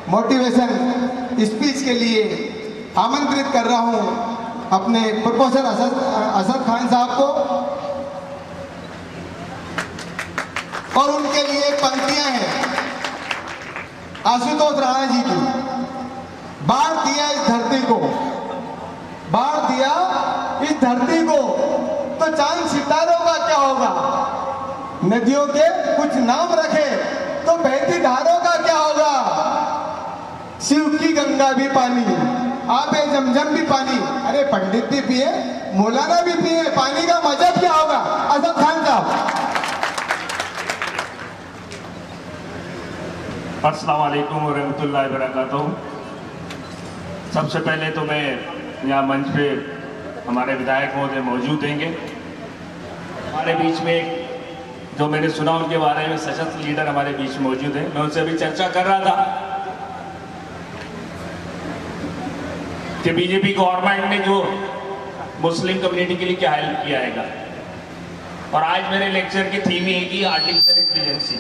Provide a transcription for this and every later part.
Motivation speech के लिए आमंत्रित कर रहा हूं अपने प्रोफेसर असद खान साहब को। और उनके लिए पंक्तियां हैं आशुतोष राणा जी की। बाढ़ दिया इस धरती को, बाढ़ दिया इस धरती को, तो चांद सितारों का क्या होगा? नदियों के कुछ नाम रखे तो बहती धारों का क्या होगा? शिव की गंगा भी पानी, आबे जमजम भी पानी। अरे पंडित भी पिए, मौलाना भी पिए, पानी का मजहब क्या होगा? असद खान साहब। अस्सलाम वालेकुम व रहमतुल्लाहि व बरकातहू। सबसे पहले तो मैं यहाँ मंच पे हमारे विधायक महोदय मौजूद देंगे। हमारे बीच में जो मैंने सुना उनके बारे में सशक्त लीडर हमारे बीच में मौजूद है। मैं उनसे अभी चर्चा कर रहा था कि बीजेपी गवर्नमेंट ने जो मुस्लिम कम्युनिटी के लिए क्या हेल्प किया है। और आज मेरे लेक्चर की थीम है कि आर्टिफिशियल इंटेलिजेंसी।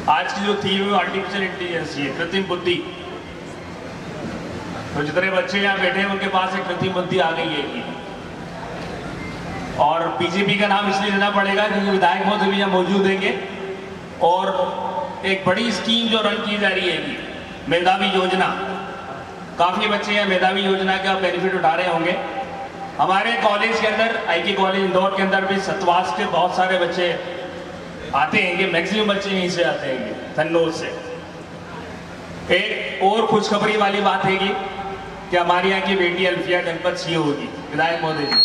आज की जो थीम है आर्टिफिशियल इंटेलिजेंसी है, कृत्रिम बुद्धि। तो जितने बच्चे यहाँ बैठे हैं उनके पास एक कृत्रिम बुद्धि आ गई है। और बीजेपी का नाम इसलिए लेना पड़ेगा क्योंकि विधायक महोदय भी यहाँ मौजूद हैंगे। और एक बड़ी स्कीम जो रन की जा रही है मेधावी योजना, काफ़ी बच्चे यहाँ मेधावी योजना का बेनिफिट उठा रहे होंगे। हमारे कॉलेज के अंदर, IK कॉलेज इंदौर के अंदर भी सतवास के बहुत सारे बच्चे आते हैं। मैक्सिमम बच्चे यहीं से आते हैं, धन्नोद से। एक और खुशखबरी वाली बात है कि हमारे यहाँ की बेटी अल्फिया जनपद सीओ होगी, विधायक महोदय जी।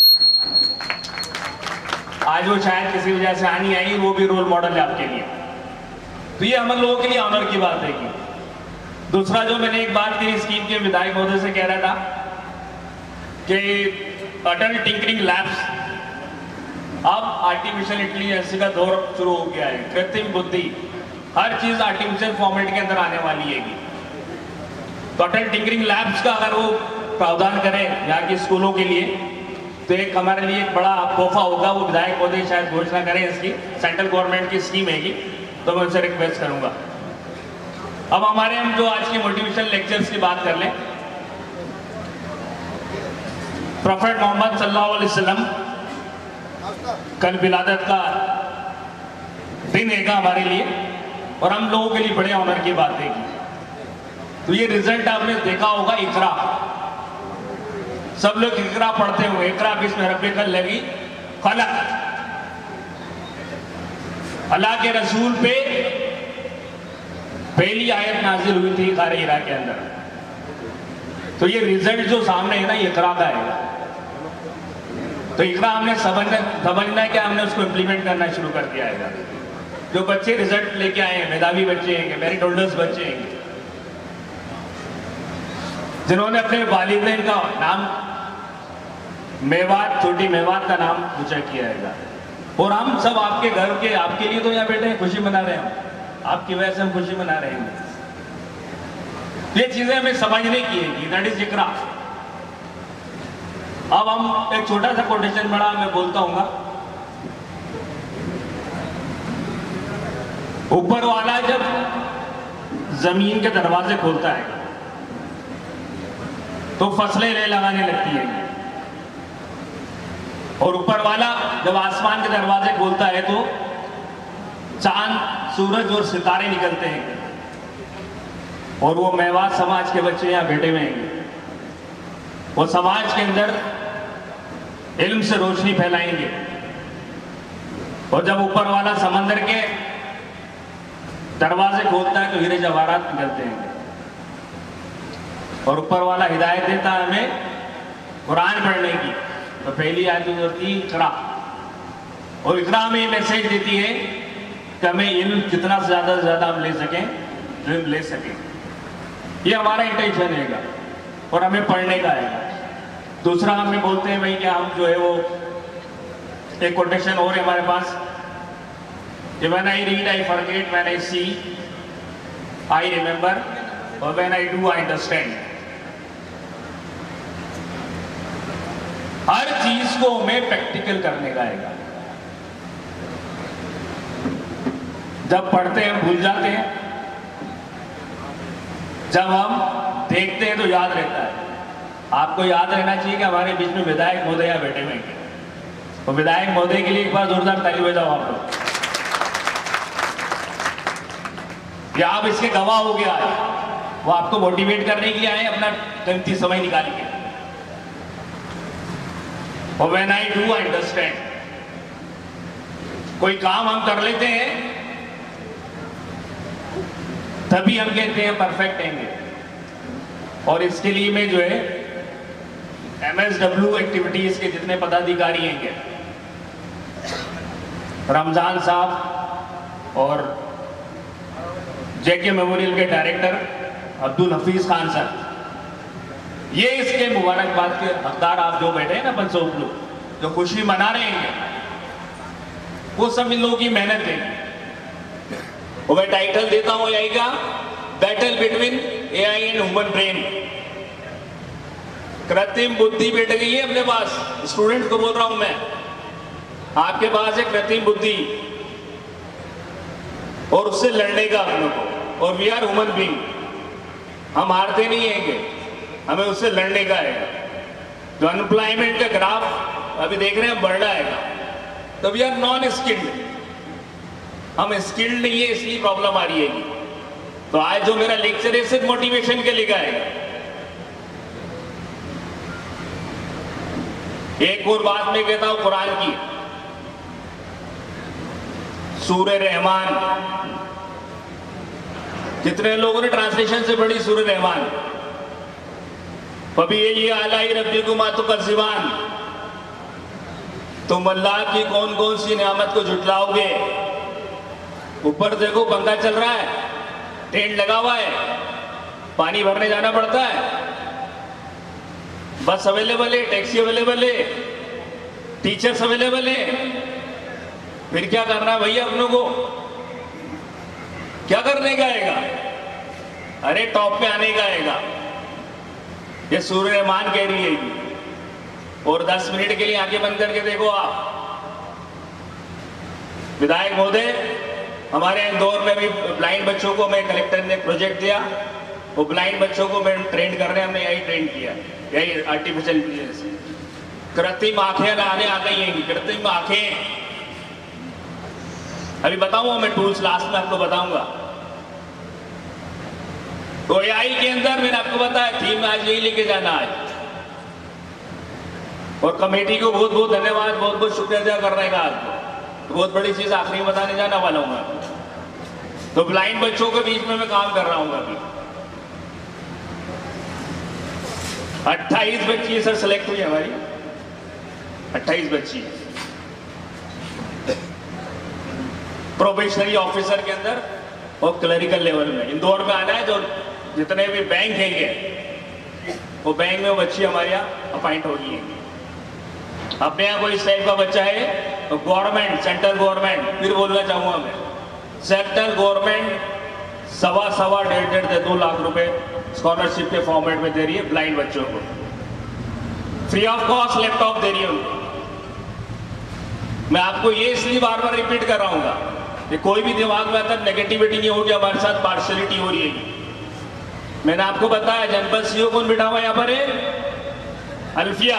आज वो शायद किसी वजह से आनी आई, वो भी रोल मॉडल है आपके लिए। तो ये हम लोगों के लिए ऑनर की बात है। दूसरा जो मैंने एक बात की स्कीम के विधायक महोदय से कह रहा था कि अटल टिंकरिंग लैब्स, अब आर्टिफिशियल इंटेलिजेंस का दौर शुरू हो गया है। कृत्रिम बुद्धि, हर चीज आर्टिफिशियल फॉर्मेट के अंदर आने वाली है। तो अटल टिंकरिंग लैब्स का अगर वो प्रावधान करें यहाँ के स्कूलों के लिए तो एक हमारे लिए एक बड़ा तोहफा होगा। वो विधायक महोदय शायद घोषणा करें इसकी, सेंट्रल गवर्नमेंट की स्कीम है। तो मैं उनसे रिक्वेस्ट करूंगा। अब हम जो आज के मोटिवेशनल लेक्चर्स की बात कर लें। प्रोफेट मोहम्मद सल्लल्लाहु अलैहि वसल्लम कल विलादत का दिन है हमारे लिए, और हम लोगों के लिए बड़े ऑनर की बात है। तो ये रिजल्ट आपने देखा होगा, इकरा। सब लोग इकरा पढ़ते हुए, इकरा बिस्म रब्बिकल लज़ी खलक़। अल्लाह के रसूल पे पहली आयत नाजिल हुई थी ग़ार हिरा के अंदर। तो ये रिजल्ट जो सामने है ना, इकरा का है। तो इकरा हमने समझना है कि हमने उसको इम्प्लीमेंट करना शुरू कर दिया है। जो बच्चे रिजल्ट लेके आए हैं, मेधावी बच्चे हैं, मेरिट होल्डर्स बच्चे हैं, जिन्होंने अपने वालिदैन का नाम मेवात, छोटी मेवात का नाम ऊंचा किया है। और हम सब आपके घर के, आपके लिए तो यहाँ बैठे हैं, खुशी मना रहे हैं। आपकी वजह से हम खुशी मना रहे हैं। ये चीजें हमें समझने की है। दैट इज इकरा। अब हम एक छोटा सा कोटेशन बड़ा मैं बोलता हूँ। ऊपर वाला जब जमीन के दरवाजे खोलता है तो फसलें ले लगाने लगती है। और ऊपर वाला जब आसमान के दरवाजे खोलता है तो चांद, सूरज और सितारे निकलते हैं। और वो मेवात समाज के बच्चे यहाँ बैठे हुए हैं। वो समाज के अंदर इल्म से रोशनी फैलाएंगे। और जब ऊपर वाला समंदर के दरवाजे खोलता है तो हीरे जवाहरात निकलते हैं। और ऊपर वाला हिदायत देता है हमें कुरान पढ़ने की। तो पहली आयत होती है इकरा। और इकरा हमें मैसेज देती है कि हमें इल्म जितना से ज़्यादा हम ले सकें, इल्म ले सकें। ये हमारा इंटेंशन है और हमें पढ़ने का है। दूसरा हमें बोलते हैं भाई कि हम जो है वो एक कोटेशन और है हमारे पास, when I read I forget, when I see I remember, और when I do I understand। हर चीज को हमें प्रैक्टिकल करने का है। जब पढ़ते हैं भूल जाते हैं, जब हम देखते हैं तो याद रहता है। आपको याद रहना चाहिए कि हमारे बीच में विधायक महोदय बैठे हुए हैं, तो विधायक महोदय के लिए एक बार जोरदार ताली बजाओ आप लोग। कि आप इसके गवाह हो गया है, वो आपको मोटिवेट करने के लिए आए अपना कीमती समय निकाल के। और व्हेन आई डू अंडरस्टैंड, कोई काम हम कर लेते हैं तभी हम कहते हैं परफेक्ट हैंगे। और इसके लिए मैं जो है MSW एक्टिविटीज के जितने पदाधिकारी हैं, रमजान साहब और JK मेमोरियल के डायरेक्टर अब्दुल हफीज खान साहब, ये इसके मुबारकबाद के हकदार आप जो बैठे हैं ना 500 लोग जो खुशी मना रहे हैं, वो सब इन लोगों की मेहनत है। और मैं टाइटल देता हूं AI का, battle between AI and human brain. कृत्रिम बुद्धि बैठ गई है अपने पास। स्टूडेंट को बोल रहा हूं मैं, आपके पास है कृत्रिम बुद्धि और उससे लड़ने का हम लोग को। और वी आर ह्यूमन बीइंग, हम हारते नहीं हैंगे, हमें उससे लड़ने का है। जो अनएम्प्लॉयमेंट का ग्राफ अभी देख रहे हैं बढ़ रहा है, तो वी आर नॉन स्किल्ड, हम स्किल्ड नहीं है, इसलिए प्रॉब्लम आ रही है। तो आज जो मेरा लेक्चर है सिर्फ मोटिवेशन के लिए है। एक और बात मैं कहता हूं कुरान की, सूरह रहमान, कितने लोगों ने ट्रांसलेशन से पढ़ी सूरह रहमान? कभी ये आलाई रब्बी को मातु का जीवान, तुम अल्लाह की कौन कौन सी नियामत को झुटलाओगे? ऊपर देखो पंखा चल रहा है, टेंट लगा हुआ है, पानी भरने जाना पड़ता है, बस अवेलेबल है, टैक्सी अवेलेबल है, टीचर्स अवेलेबल है, फिर क्या करना है भैया अपनों को? क्या करने का आएगा? अरे टॉप पे आने का आएगा। ये सूरह रहमान कह रही है। और 10 मिनट के लिए आंखें बंद करके देखो आप। विधायक महोदय, हमारे इंदौर में भी ब्लाइंड बच्चों को मैं कलेक्टर ने प्रोजेक्ट दिया, वो ब्लाइंड बच्चों को मैं ट्रेन कर रहे हैं, हमने यही ट्रेन किया, यही आर्टिफिशियल इंटेलिजेंस। कृत्रिम आंखें आने आ गई हैं, कृत्रिम आंखें। अभी बताऊंगा मैं टूल्स, लास्ट में आपको बताऊंगा। तो AI के अंदर मैंने आपको बताया थीम आज यही लेके जाना है। और कमेटी को बहुत बहुत धन्यवाद, बहुत बहुत शुक्रिया अदा करने का। आपको बहुत बड़ी चीज आखिरी में बताने जाना वाला हूं मैं। तो ब्लाइंड बच्चों के बीच में मैं काम कर रहा हूं अभी। 28 बच्ची सर सेलेक्ट हुई हमारी, 28 बच्ची प्रोबेशनरी ऑफिसर के अंदर और क्लरिकल लेवल में। इंदौर में आना है, जो जितने भी बैंक हैं वो बैंक में वो बच्ची हमारे यहाँ अपॉइंट होगी है। अपने यहाँ कोई इस टाइप का बच्चा है तो गवर्नमेंट, सेंट्रल गवर्नमेंट, फिर बोलना चाहूंगा मैं, सेंट्रल गवर्नमेंट 1.25-1.5 लाख रुपए स्कॉलरशिप के फॉर्मेट में दे रही है ब्लाइंड बच्चों को। फ्री ऑफ कॉस्ट लैपटॉप दे रही है उनको। मैं आपको ये इसलिए बार बार रिपीट कर रहा हूँ कि कोई भी दिमाग में अंदर नेगेटिविटी नहीं होगी, हमारे साथ पार्शलिटी हो रही है। मैंने आपको बताया जनपद सीओ कौन बिठा हुआ यहाँ पर है? अल्फिया,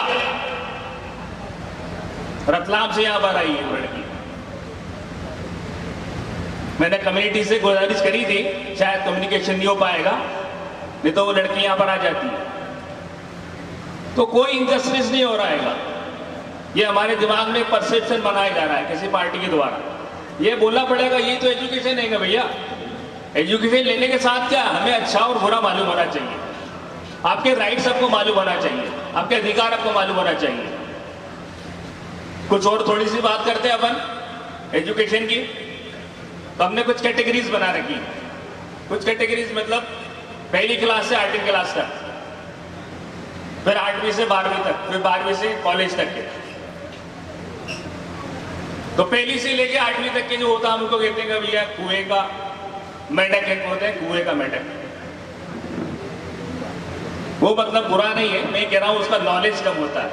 रतलाम से यहाँ पर आई है लड़की। मैंने कम्युनिटी से गुजारिश करी थी, शायद कम्युनिकेशन नहीं हो पाएगा, नहीं तो वो लड़की यहाँ पर आ जाती है। तो कोई इंजस्टिस नहीं हो रहा है। ये हमारे दिमाग में परसेप्शन बनाया जा रहा है किसी पार्टी के द्वारा। ये बोलना पड़ेगा, ये तो एजुकेशन है भैया। एजुकेशन लेने के साथ क्या, हमें अच्छा और बुरा मालूम होना चाहिए, आपके राइट्स आपको मालूम होना चाहिए, आपके अधिकार आपको मालूम होना चाहिए। कुछ और थोड़ी सी बात करते हैं अपन एजुकेशन की। तो हमने कुछ कैटेगरीज बना रखी। कुछ कैटेगरीज मतलब पहली क्लास से 8वीं क्लास तक, फिर 8वीं से 12वीं तक, फिर 12वीं से कॉलेज तक के। तो पहली से लेके 8वीं तक के जो होता है हमको कहते हैं भैया कुएं का मेंढक, एक होते हैं कुएं का मेंढक। वो मतलब बुरा नहीं है, मैं कह रहा हूं उसका नॉलेज कम होता है,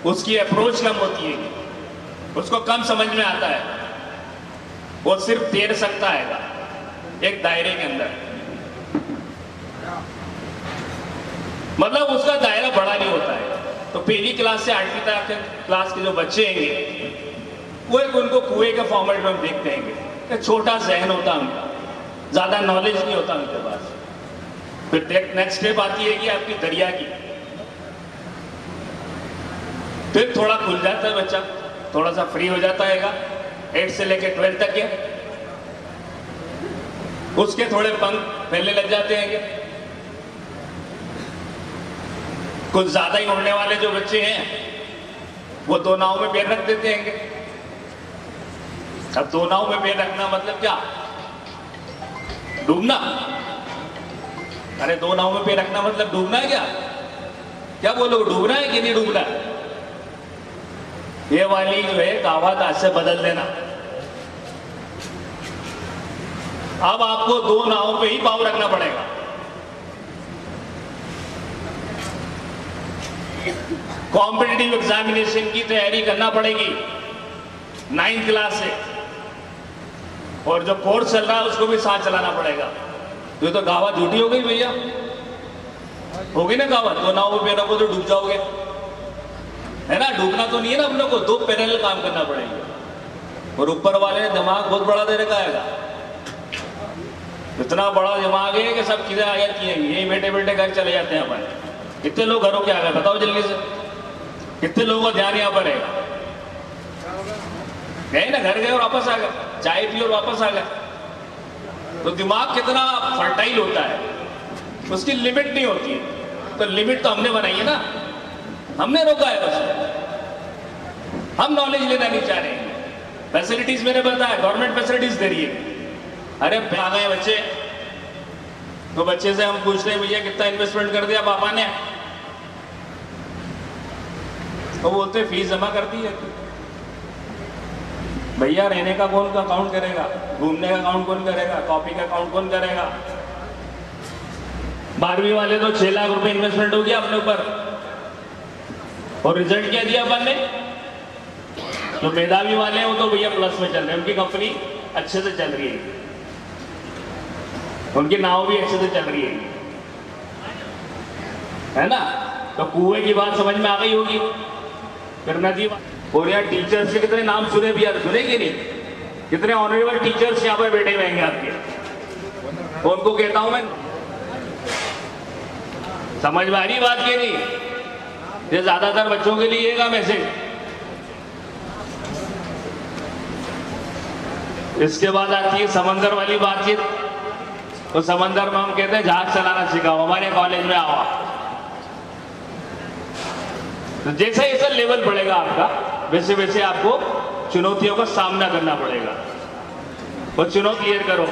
उसकी अप्रोच कम होती है, उसको कम समझ में आता है, वो सिर्फ तैर सकता है एक दायरे के अंदर। मतलब उसका दायरा बड़ा नहीं होता है। तो पहली क्लास से 8वीं तक के क्लास के जो बच्चे हैं वो एक उनको कुएं के फॉर्मेट में हम देखते हैं। एक छोटा जहन होता है उनका, ज़्यादा नॉलेज नहीं होता उनके पास। फिर नेक्स्ट स्टेप आती है कि आपकी दरिया की, फिर थोड़ा खुल जाता है बच्चा, थोड़ा सा फ्री हो जाता है 8 से लेकर 12 तक के, उसके थोड़े पंख फैलने लग जाते हैं। कुछ ज्यादा ही उड़ने वाले जो बच्चे हैं वो 2 नाव में पैर रख देते हैं। अब 2 नाव में पैर रखना मतलब क्या? डूबना? अरे 2 नाव में पैर रखना मतलब डूबना है क्या? क्या बोलो, डूबना है कि नहीं डूबना? ये वाली जो है कहावत आज से बदल देना। अब आपको 2 नाव पे ही पाँव रखना पड़ेगा। कॉम्पिटिटिव एग्जामिनेशन की तैयारी करना पड़ेगी 9th क्लास से, और जो कोर्स चल रहा है उसको भी साथ चलाना पड़ेगा। ये तो कहावत झूठी हो गई भैया, होगी ना कहावत, 2 नाव पे रखो तो डूब जाओगे, है ना? डूबना तो नहीं है ना, अपने को 2 पैरेलल काम करना पड़ेगा। और ऊपर वाले ने दिमाग बहुत बड़ा दे रखा है, इतना बड़ा दिमाग है कि सब चीजें आ जाती हैं, यही बैठे बैठे घर चले जाते हैं अपन। कितने लोग घरों के आ गए बताओ जल्दी से, कितने लोगों का ध्यान यहाँ पर है? गए ना, घर गए और वापस आ गए, चाय पी और वापस आ गए। तो दिमाग कितना फर्टाइल होता है, उसकी लिमिट नहीं होती है। तो लिमिट तो हमने बनाई है ना, हमने रोका है बस। हम नॉलेज लेना नहीं चाह रहे हैं। फैसिलिटीज मैंने बताया, गवर्नमेंट फैसिलिटीज दे रही है। अरे आ गए बच्चे, तो बच्चे से हम पूछते हैं भैया कितना इन्वेस्टमेंट कर दिया पापा ने? तो बोलते फीस जमा कर दी है। भैया रहने का कौन का अकाउंट करेगा, घूमने का अकाउंट कौन करेगा, कॉपी का अकाउंट कौन करेगा? 12वीं वाले तो 6 लाख रुपए इन्वेस्टमेंट हो गया अपने ऊपर, और रिजल्ट क्या दिया अपन ने? जो मेधावी वाले हैं वो तो भैया प्लस में चल रहे हैं, उनकी कंपनी अच्छे से चल रही है, उनकी नाव भी अच्छे से चल रही है ना? तो कुएं की बात समझ में आ गई होगी। फिर नदी, और यार टीचर्स के कितने नाम सुने भी यार, सुने कि नहीं? कितने ऑनरेबल टीचर्स यहाँ पे बैठे हुए हैं आपके, उनको कहता हूं मैं, समझ में आ रही बात की नहीं? ये ज्यादातर बच्चों के लिए का मैसेज। इसके बाद आती है समंदर वाली बातचीत। तो समंदर में हम कहते हैं जहाज चलाना सिखाओ, हमारे कॉलेज में आओ। तो जैसे जैसे लेवल बढ़ेगा आपका, वैसे वैसे आपको चुनौतियों का सामना करना पड़ेगा, और चुनौती क्लियर करो।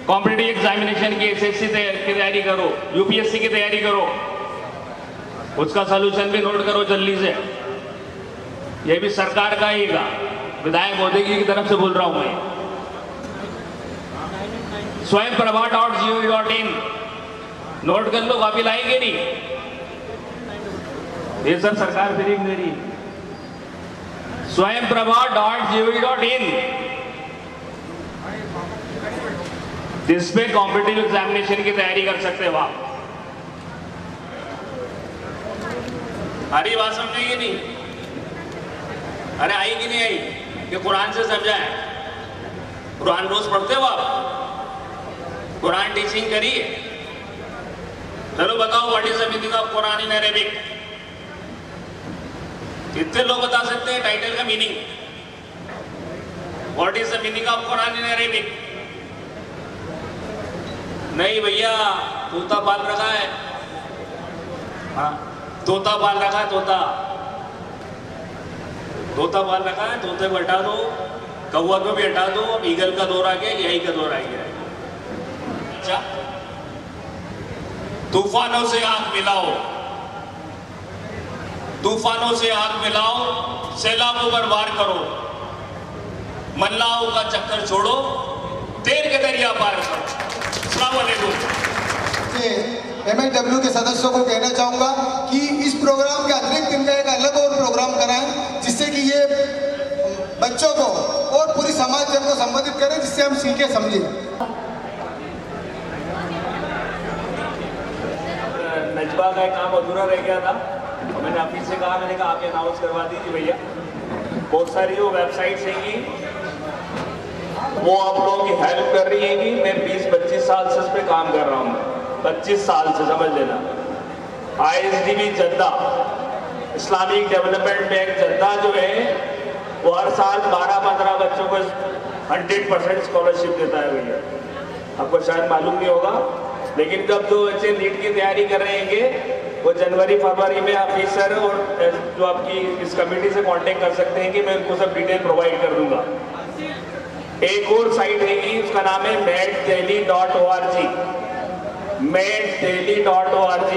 कॉम्पिटिटिव एग्जामिनेशन की एसएससी की तैयारी करो, यूपीएससी की तैयारी करो, उसका सलूशन भी नोट करो जल्दी से। ये भी सरकार का ही का, विधायक मोदी की तरफ से बोल रहा हूं मैं। स्वयंप्रभा.gov.in नोट कर लो, कॉपी लाएंगे नहीं, ये सब सरकार फ्री में दे रही। स्वयंप्रभा.gov.in, जिस पे कॉम्पिटिटिव एग्जामिनेशन की तैयारी कर सकते हो आप। हरी बात समझेगी नहीं? अरे आई कि नहीं आई? कि कुरान से समझाए? कुरान रोज पढ़ते हो आप? कुरान टीचिंग करिए। चलो बताओ, what is the meaning of Quran in Arabic? कितने लोग बता सकते हैं टाइटल का meaning? What is the meaning of Quran in Arabic? नहीं भैया, तोता पाल रखा है। हाँ, तोता पाल रखा है, तोता पाल रखा है, तोते को हटा दो, कौवा को भी हटा दो, अब ईगल का दौर आ गया, यही का दौर आ गया। अच्छा, तूफानों से आग मिलाओ, तूफानों से आग मिलाओ, सैलाबों पर वार करो, मल्लाहों का चक्कर छोड़ो, देर के दरिया पार करो। अस्सलाम वालेकुम। MHW के सदस्यों को कहना चाहूंगा कि इस प्रोग्राम के अतिरिक्त इनका एक अलग और प्रोग्राम कराएं, जिससे कि ये बच्चों को और पूरी समाज जन को संबोधित करें, जिससे हम सीखे समझें। नलवा का एक काम अधूरा रह गया था, और मैंने ऑफिस से कहा, मैंने कहा आप ये अनाउंस करवा दीजिए भैया। बहुत सारी जो वेबसाइट्स हैंगी वो आप लोगों की हेल्प कर रही हैंगी। मैं 20-25 साल से इस पर काम कर रहा हूँ, 25 साल से, समझ लेना। ISDB Jeddah, Islamic development bank Jeddah जो है वो हर साल 12-15 बच्चों को 100% स्कॉलरशिप देता है भैया। आपको शायद मालूम नहीं होगा, लेकिन जब जो बच्चे नीट की तैयारी कर रहे हैं वो जनवरी-फरवरी में ऑफिसर और जो आपकी इस कमेटी से कांटेक्ट कर सकते हैं कि मैं उनको सब डिटेल प्रोवाइड कर दूंगा। एक और साइट है, उसका नाम है meddelhi.org, meddelhi.org।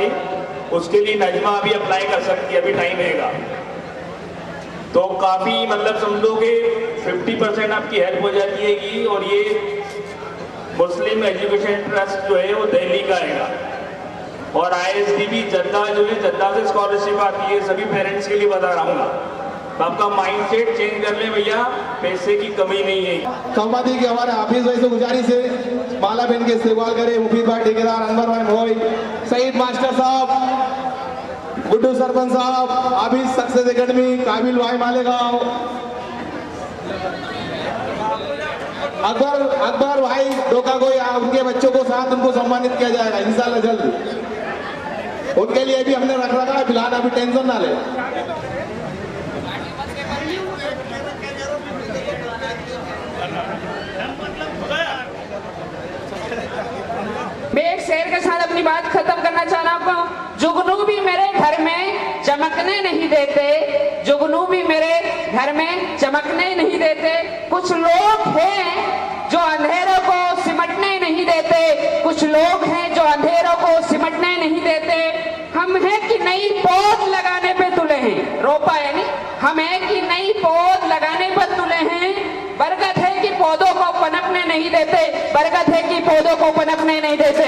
उसके लिए नजमा अभी अप्लाई कर सकती है, अभी टाइम रहेगा। तो काफ़ी मतलब समझो कि 50% आपकी हेल्प हो जाती है। और ये मुस्लिम एजुकेशन ट्रस्ट जो है वो दिल्ली का है, और ISDB जद्दा जो है, जद्दा से स्कॉलरशिप आती है। सभी पेरेंट्स के लिए बता रहा हूँ, तो आपका माइंडसेट चेंज कर ले भैया, पैसे की कमी नहीं है। संवादी के हमारे हाफिज भाई से गुजारिश है माला बहन के इस्तेमाल करें, मुफीद भाई ठेकेदार, अनवर भाई मोई, सईद मास्टर साहब, गुड्डू सरपंच साहब, हाफिज सक्सेस एकेडमी, काबिल भाई मालेगांव, अकबर भाई डोका को, उनके बच्चों को साथ उनको सम्मानित किया जाएगा इंशाल्लाह जल्द। उनके लिए भी हमने रख रखा है, फिलहाल अभी टेंशन ना ले। मैं एक शेर के साथ अपनी बात खत्म करना चाह रहा हूँ। जुगनू भी मेरे घर में चमकने नहीं देते, जुगनू भी मेरे घर में चमकने नहीं देते। कुछ लोग हैं जो अंधेरों को सिमटने नहीं देते, कुछ लोग हैं जो अंधेरों को सिमटने नहीं देते। हम हैं कि नई पौध लगाने पे तुले हैं, रोपा यानी हम हैं कि नई पौध लगाने पर तुले हैं। बरकत है कि पौधों को पनपने नहीं देते, बरकत है कि पौधों को पनपने नहीं देते।